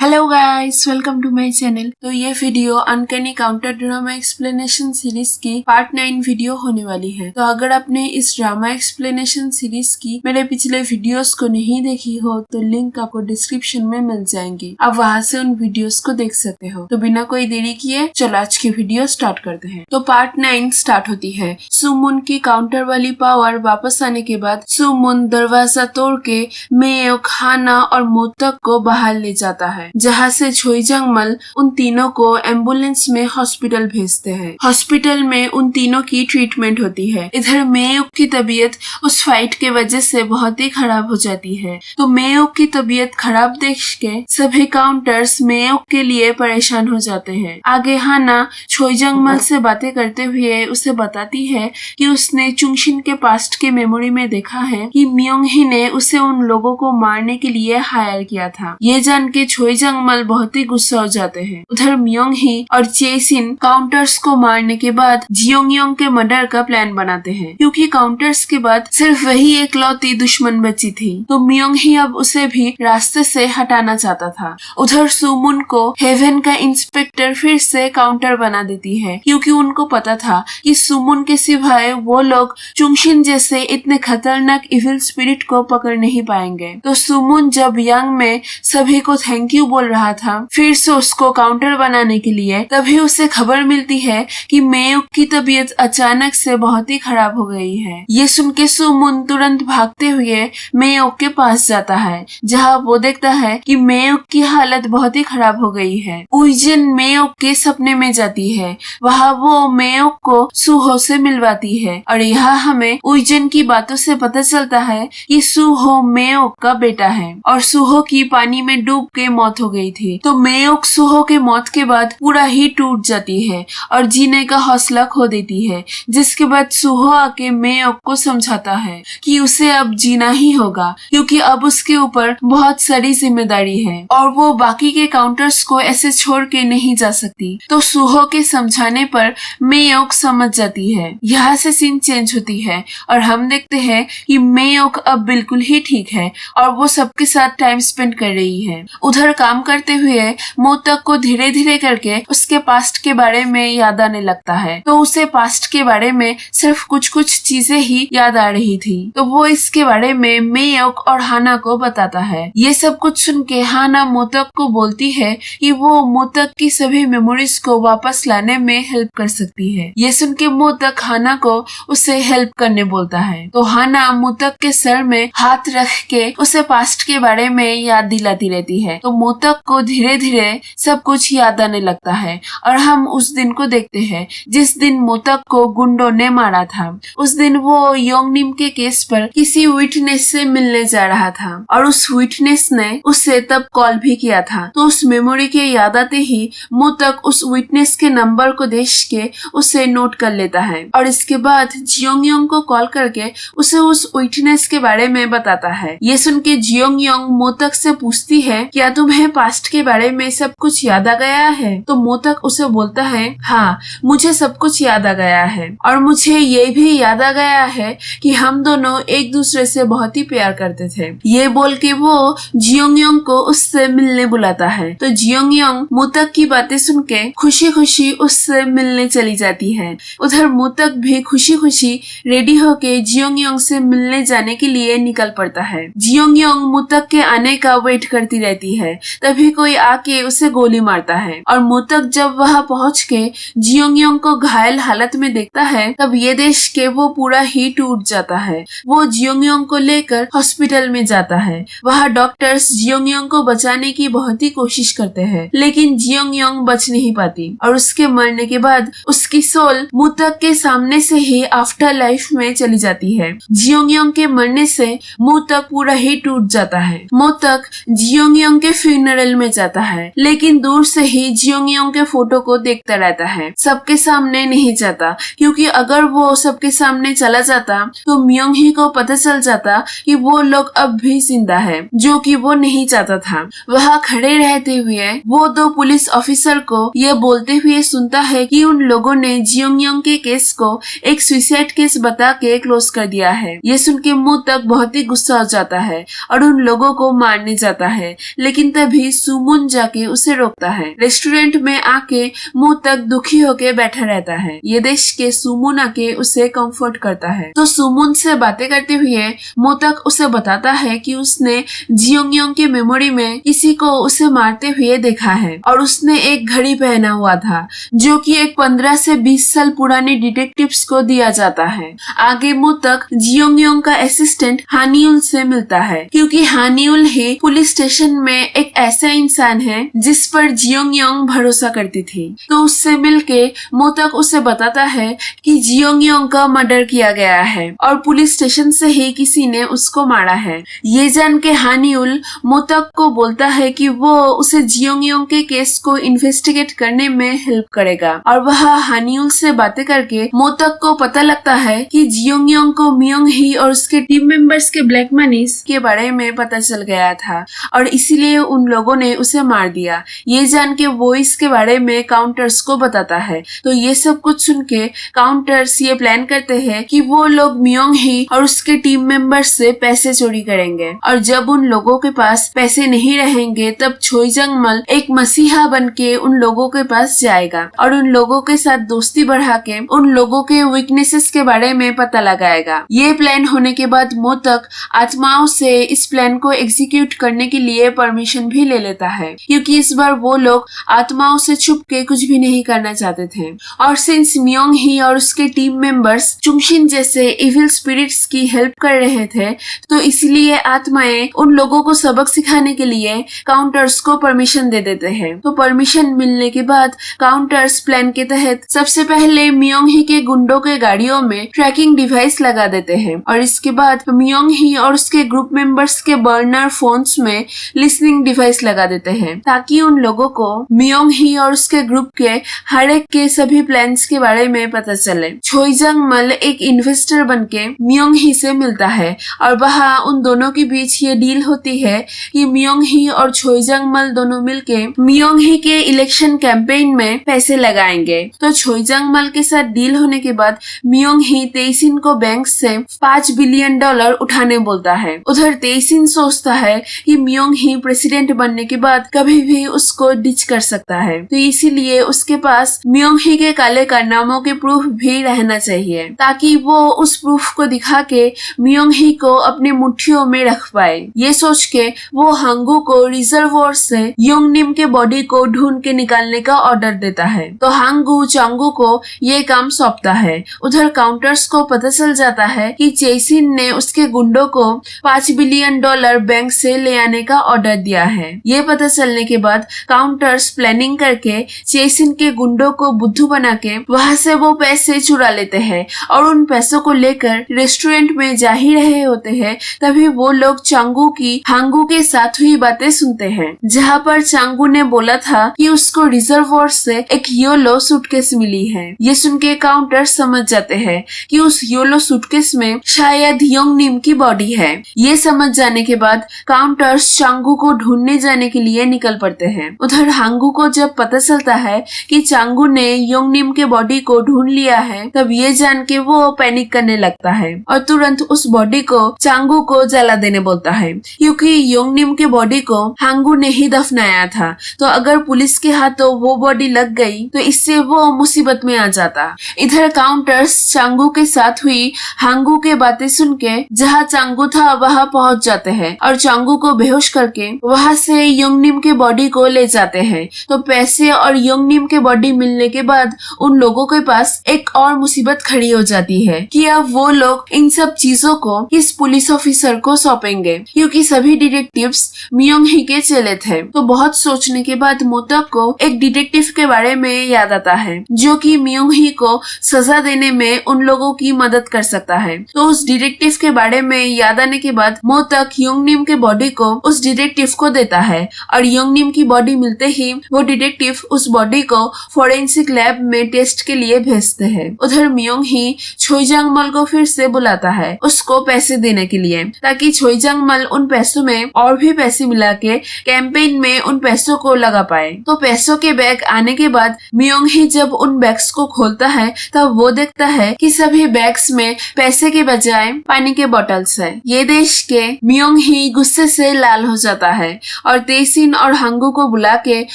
Hello guys, welcome to my channel. तो ये video uncanny counter drama explanation series की part 9 video होने वाली है। तो अगर आपने इस ड्रामा एक्सप्लेनेशन सीरीज की मेरे पिछले वीडियोस को नहीं देखी हो तो लिंक आपको डिस्क्रिप्शन में मिल जाएंगी, आप वहां से उन वीडियोस को देख सकते हो। तो बिना कोई देरी किए चलो आज की वीडियो स्टार्ट करते हैं। तो पार्ट 9 स्टार्ट होती है। सुमुन की काउंटर वाली पावर वापस आने के बाद सुमुन दरवाजा तोड़ के मेयोक, हाना और मोतक को बाहर ले जाता है, जहाँ से छोइजंगमल उन तीनों को एम्बुलेंस में हॉस्पिटल भेजते हैं। हॉस्पिटल में उन तीनों की ट्रीटमेंट होती है। इधर मेयोक की तबीयत उस फाइट के वजह से बहुत ही खराब हो जाती है। तो मेयोक की तबीयत खराब देख के सभी काउंटर्स मेयोक के लिए परेशान हो जाते हैं। आगे हाना छोइजंगमल से बातें करते हुए उसे बताती है कि उसने चुंगशिन के पास्ट के मेमोरी में देखा है कि मियोंग ही ने उसे उन लोगों को मारने के लिए हायर किया था। ये जान के छोइजंगमल बहुत ही गुस्सा हो जाते हैं। उधर मियोंग ही और चेसिन काउंटर्स को मारने के बाद जियोंगयोंग के मर्डर का प्लान बनाते हैं, क्योंकि काउंटर्स के बाद सिर्फ वही एकलौती दुश्मन बची थी। तो मियोंग ही अब उसे भी रास्ते से हटाना चाहता था। उधर सुमुन को हेवन का इंस्पेक्टर फिर से काउंटर बना देती है, क्योंकि उनको पता था कि सुमुन के सिवाय वो लोग चुंगशिन जैसे इतने खतरनाक इविल स्पिरिट को पकड़ नहीं पाएंगे। तो सुमुन जब यांग में सभी को थैंक यू बोल रहा था फिर से उसको काउंटर बनाने के लिए, तभी उसे खबर मिलती है कि मेयोक की तबीयत अचानक से बहुत ही खराब हो गई है। ये सुन के सुमुन तुरंत भागते हुए मेयोक के पास जाता है, जहाँ वो देखता है कि मेयोक की हालत बहुत ही खराब हो गई है। उइजिन मेयोक के सपने में जाती है। वहाँ वो मेयोक को सुहो से मिलवाती है और यहाँ हमें उइजिन की बातों से पता चलता है कि सुहो मेयोक का बेटा है और सुहो की पानी में डूब के मौत हो गई थी। तो मेयोक सुहो के मौत के बाद पूरा ही टूट जाती है और जीने का हौसला खो देती है, जिसके बाद सुहो आके मेयोक को समझाता है कि उसे अब जीना ही होगा, क्योंकि अब उसके ऊपर बहुत सारी जिम्मेदारी है और वो बाकी के काउंटर्स को ऐसे छोड़ के नहीं जा सकती। तो सुहो के समझाने पर मेयोक समझ जाती है। यहाँ से सीन चेंज होती है और हम देखते हैं कि मेयोक अब बिल्कुल ही ठीक है और वो सबके साथ टाइम स्पेंड कर रही है। उधर काम करते हुए मोतक को धीरे धीरे करके उसके पास्ट के बारे में याद आने लगता है। तो उसे पास्ट के बारे में सिर्फ कुछ कुछ चीजें ही याद आ रही थी। तो वो इसके बारे में मेयोक और हाना को बताता है। ये सब कुछ सुन के हाना मोतक को बोलती है कि वो मोतक की सभी मेमोरीज को वापस लाने में हेल्प कर सकती है। ये सुन के मोतक हाना को उसे हेल्प करने बोलता है। तो हाना मोतक के सर में हाथ रख के उसे पास्ट के बारे में याद दिलाती रहती है। तो मोतक को धीरे धीरे सब कुछ याद आने लगता है और हम उस दिन को देखते हैं जिस दिन मोतक को गुंडों ने मारा था। उस दिन वो योंगनिम के केस पर किसी विटनेस से मिलने जा रहा था और उस विटनेस ने उसे तब कॉल भी किया था। तो उस मेमोरी के याद आते ही मोतक उस विटनेस के नंबर को देख के उसे नोट कर लेता है और इसके बाद जियोंगयोंग को कॉल करके उसे उस विटनेस के बारे में बताता है। ये सुन के जियोंगयोंग मोतक से पूछती है, क्या तुम्हें पास्ट के बारे में सब कुछ याद आ गया है? तो मोतक उसे बोलता है, हाँ मुझे सब कुछ याद आ गया है और मुझे ये भी याद आ गया है कि हम दोनों एक दूसरे से बहुत ही प्यार करते थे। ये बोल के वो जियोंगयोंग को उससे मिलने बुलाता है। तो जियोंगयोंग मोतक की बातें सुन के खुशी खुशी उससे मिलने चली जाती है। उधर मोतक भी खुशी खुशी रेडी होके जियोंगयोंग से मिलने जाने के लिए निकल पड़ता है। जियोंगयोंग मोतक के आने का वेट करती रहती है, तभी कोई आके उसे गोली मारता है और मोतक जब वहां पहुंच के जियोंगयोंग को घायल हालत में देखता है तब ये देख के वो पूरा ही टूट जाता है। वो जियोंगयोंग को लेकर हॉस्पिटल में जाता है। वहाँ डॉक्टर्स जियोंगयोंग को बचाने की बहुत ही कोशिश करते हैं, लेकिन जियोंगयोंग बच नहीं पाती और उसके मरने के बाद उसकी सोल मोतक के सामने से ही आफ्टर लाइफ में चली जाती है। जियोंगयोंग के मरने से मोतक पूरा ही टूट जाता है। मोतक जियोंगयोंग के फ्यूनरल में जाता है, लेकिन दूर से ही जियोंगयोंग के फोटो को देखता रहता है, सबके सामने नहीं जाता, क्योंकि अगर वो सबके सामने चला जाता तो मियोंग ही को पता चल जाता कि वो लोग अब भी जिंदा है, जो कि वो नहीं चाहता था। वहाँ खड़े रहते हुए वो दो पुलिस ऑफिसर को ये बोलते हुए सुनता है कि उन लोगों ने जियोंगयोंग के केस को एक सुसाइड केस बता के क्लोज कर दिया है। ये सुन के मोतक बहुत ही गुस्सा हो जाता है और उन लोगों को मारने जाता है, लेकिन तभी तभी सुमुन जाके उसे रोकता है। रेस्टोरेंट में आके मोतक दुखी होके बैठा रहता है। ये देख के सुमुन आके उसे कंफर्ट करता है। तो सुमुन से बातें करते हुए मोतक उसे बताता है कि उसने जियोंगयोंग की मेमोरी में किसी को उसे मारते हुए देखा है और उसने एक घड़ी पहना हुआ था जो कि एक 15 से 20 साल पुराने डिटेक्टिव्स को दिया जाता है। आगे मोतक जियोंगयोंग का असिस्टेंट हानियुल से मिलता है क्योंकि हानियुल ही पुलिस स्टेशन में एक ऐसा इंसान है जिस पर जियोंगयोंग भरोसा करती थी। तो उससे मिलके मोतक उसे बताता है कि जियोंगयोंग का मर्डर किया गया है और पुलिस स्टेशन से ही किसी ने उसको मारा है। ये जान के हानियुल मोतक को बोलता है कि वो उसे जियोंगयोंग के केस को इन्वेस्टिगेट करने में हेल्प करेगा और वह हानियुल से बातें करके मोतक को पता लगता है कि जियोंगयोंग को मियोंग ही और उसके टीम मेंबर्स के ब्लैक मनीज के बारे में पता चल गया था और इसीलिए उन लोगों ने उसे मार दिया। ये जान के वो इसके बारे में काउंटर्स को बताता है। तो ये सब कुछ सुन के काउंटर्स ये प्लान करते हैं कि वो लोग मियोंग ही और उसके टीम मेंबर्स से पैसे चोरी करेंगे और जब उन लोगों के पास पैसे नहीं रहेंगे तब छोइजंग मल एक मसीहा बनके उन लोगों के पास जाएगा और उन लोगों के साथ दोस्ती बढ़ा के उन लोगों के वीकनेसेस के बारे में पता लगाएगा। ये प्लान होने के बाद मोतक आत्माओं से इस प्लान को एग्जीक्यूट करने के लिए परमिशन भी ले लेता है क्योंकि इस बार वो लोग आत्माओं से छुप के कुछ भी नहीं करना चाहते थे और सिंस मियोंग ही और उसके टीम मेंबर्स चुंगशिन जैसे इविल स्पिरिट्स की हेल्प कर रहे थे तो इसलिए आत्माएं उन लोगों को सबक सिखाने के लिए काउंटर्स को परमिशन दे देते हैं। तो परमिशन मिलने के बाद काउंटर्स प्लान के तहत सबसे पहले मियोंग ही के गुंडों के गाड़ियों में ट्रैकिंग डिवाइस लगा देते हैं और इसके बाद मियोंग ही और उसके ग्रुप मेंबर्स के बर्नर फोन्स में लिसनिंग डिवाइस लगा देते हैं ताकि उन लोगों को मियोंग ही और उसके ग्रुप के हर एक के सभी प्लान्स के बारे में पता चले। छोइजंग मल एक इन्वेस्टर बनके मियोंग ही से मिलता है और वहाँ उन दोनों के बीच ये डील होती है कि मियोंग ही और छोइजंग मल दोनों मिलके मियोंग ही के इलेक्शन कैंपेन में पैसे लगाएंगे। तो छोइजंग मल के साथ डील होने के बाद मियोंग ही तेइसिन को बैंक से $5 बिलियन उठाने बोलता है। उधर तेइसिन सोचता है कि मियोंग ही प्रेसिडेंट बनने के बाद कभी भी उसको डिच कर सकता है तो इसीलिए उसके पास मियोंग ही के काले कारनामों के प्रूफ भी रहना चाहिए ताकि वो उस प्रूफ को दिखा के मियोंग ही को अपने मुट्ठियों में रख पाए। ये सोच के वो हांगू को रिजर्वोयर से योंगनिम के बॉडी को ढूंढ के निकालने का ऑर्डर देता है। तो हांगू चांगू को ये काम सौंपता है। उधर काउंटर्स को पता चल जाता है कि चेसिन ने उसके गुंडों को $5 बिलियन बैंक से ले आने का ऑर्डर दिया है। ये पता चलने के बाद काउंटर्स प्लानिंग करके चेसिन के गुंडों को बुद्धू बना के वहाँ से वो पैसे चुरा लेते हैं और उन पैसों को लेकर रेस्टोरेंट में जा ही रहे होते हैं तभी वो लोग चांगू की हांगू के साथ हुई बातें सुनते हैं जहाँ पर चांगू ने बोला था कि उसको रिजर्वोयर से एक योलो सूटकेस मिली है। ये सुन के काउंटर समझ जाते हैं कि उस योलो सूटकेस में शायद योंगनिम की बॉडी है। ये समझ जाने के बाद काउंटर्स चांगू को ढूंढने जाने के लिए निकल पड़ते हैं। उधर हांगू को जब पता चलता है कि चांगू ने योंगनिम के बॉडी को ढूंढ लिया है तब ये जान के वो पैनिक करने लगता है और तुरंत उस बॉडी को चांगू को जला देने बोलता है क्योंकि योंगनिम के बॉडी को हांगू ने ही दफनाया था तो अगर पुलिस के हाथों वो बॉडी लग गई तो इससे वो मुसीबत में आ जाता। इधर काउंटर्स चांगू के साथ हुई हांगू के बातें सुन के जहाँ चांगू था वहाँ पहुँच जाते हैं और चांगू को बेहोश करके वहाँ से योंगनिम के बॉडी को ले जाते हैं। तो पैसे और योंगनिम के बॉडी मिलने के बाद उन लोगों के पास एक और मुसीबत खड़ी हो जाती है कि अब वो लोग इन सब चीजों को किस पुलिस ऑफिसर को सौंपेंगे क्योंकि सभी डिटेक्टिव्स मियोंग ही के चले थे। तो बहुत सोचने के बाद मोतक को एक डिटेक्टिव के बारे में याद आता है जो कि मियोंग ही को सजा देने में उन लोगों की मदद कर सकता है। तो उस डिटेक्टिव के बारे में याद आने के बाद मोतक योंगनिम के बॉडी को उस डिटेक्टिव को देता है और योंगनिम की बॉडी मिलते ही वो डिटेक्टिव उस बॉडी को फोरेंसिक लैब में टेस्ट के लिए भेजते हैं। उधर मियोंग ही छोइजंग मल को फिर से बुलाता है उसको पैसे देने के लिए ताकि छोइजंग मल उन पैसों में और भी पैसे मिला के कैंपेन में उन पैसों को लगा पाए। तो पैसों के बैग आने के बाद मियोंग ही जब उन बैग्स को खोलता है तब वो देखता है कि सभी बैग्स में पैसे के बजाय पानी के बॉटल्स है। ये देख के मियोंग ही गुस्से से लाल हो जाता है और तेसिन और हांगू को बुला के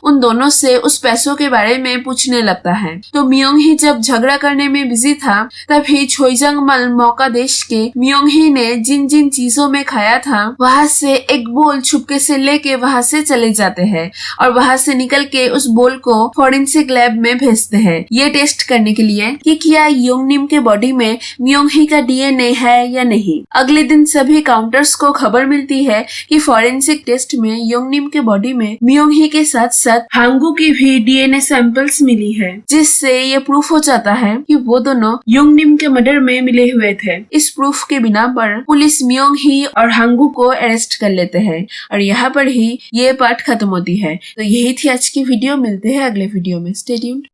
उन दोनों से उस पैसों के बारे में पूछने लगता है। तो मियोंग ही जब झगड़ा करने में बिजी था तभी छोइजंग मल मौका देश के मियोंग ही ने जिन जिन चीजों में खाया था वहां से एक बोल छुपके से लेके वहां से चले जाते हैं और वहां से निकल के उस बोल को फॉरेंसिक लैब में भेजते हैं ये टेस्ट करने के लिए कि क्या योंगनिम के बॉडी में मियोंग ही का डीएनए है या नहीं। अगले दिन सभी काउंटर्स को खबर मिलती है कि फॉरेंसिक टेस्ट में योंगनिम के बॉडी में मियोंग ही के साथ साथ हांगू की भी डीएनए सैंपल्स मिली है, जिससे ये प्रूफ हो जाता है कि वो दोनों योंगनिम के मर्डर में मिले हुए थे। इस प्रूफ के बिना पर पुलिस मियोंग ही और हांगू को अरेस्ट कर लेते हैं और यहाँ पर ही ये पार्ट खत्म होती है। तो यही थी आज की वीडियो, मिलते हैं अगले वीडियो में। Stay tuned.